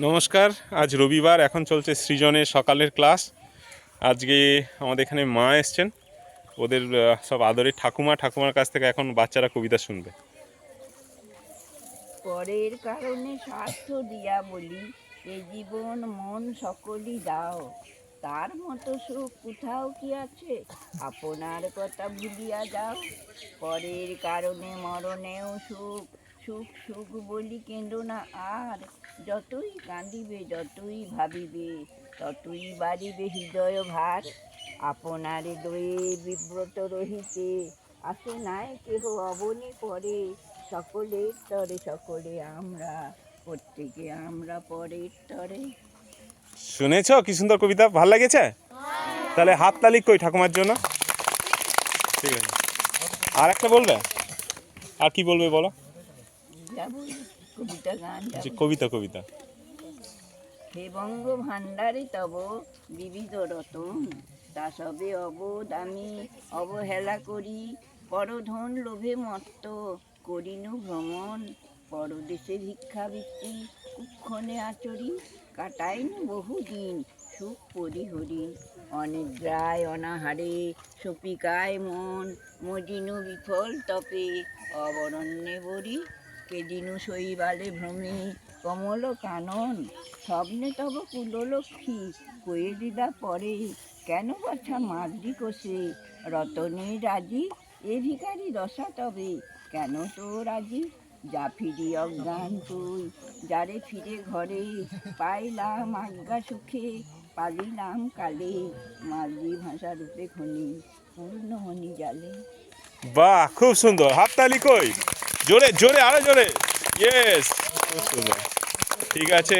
নমস্কার। আজ রবিবার, এখন চলছে সৃজনের সকালের ক্লাস। আজকে আমাদের এখানে মা এসছেন, ওদের সব আদরের ঠাকুমার কাছ থেকে এখন বাচ্চারা কবিতা শুনবে। পরের কারণে স্বার্থ দিয়া বলি, এ জীবন মন সকলই দাও, তার মতো সুখ কোথাও কি আছে, আপনার কথা ভুলিয়া যাও। পরের কারণে মরণেও সুখ, সুখ সুখ বলি কেঁদো না আর, যতই কাঁদিবে যতই ভাবিবে ততই বাড়িবে হৃদয় ভার। আপনারে লয়ে বিব্রত রহিতে, আসে নাই কেহ অবনি পরে, সকলের তরে সকলে আমরা, প্রত্যেকে আমরা পরের তরে। শুনেছ কি সুন্দর কবিতা, ভাল লেগেছে? তাহলে হাততালি কই ঠাকুমার জন্য। ঠিক আছে, আর একটা বলবে? আর কি বলবে বলো? যাবো কবিতা গান যে যাবো। কবিতা হে বঙ্গ ভাণ্ডারে তব বিবিধ রতন, তা সবে অবোধ আমি অবহেলা করি, পরধন লোভে মত্ত করিনু ভ্রমণ, পরদেশে ভিক্ষাবৃত্তি কুক্ষণে আচরি, কাটাইনু বহুদিন সুখ পরিহরি, অনিদ্রায় অনাহারে সপিকায় মন, মজিনু বিফল তপে অবরণ্যে বরি, কেদিনু শৈবালে ভ্রমে কমল কানন, স্বপ্নে তব কুললক্ষ্মী কয়ে দিদা পরে, কেন বাছা মাদ্রি কোষে রতনে রাজি, এ ভিখারি দশা তবে কেন তো রাজি, যা ফিরি অজ্ঞান তুই যারে ফিরে ঘরে, পাইলাম আজ্ঞা সুখে পালিলাম কালে, মাতৃভাষা রূপে খনি পূর্ণমণি জালে। বাহ, খুব সুন্দর। হাততালি কই, জোরে জোরে, আরো জোরে। ইয়েস, খুব সুন্দর। ঠিক আছে।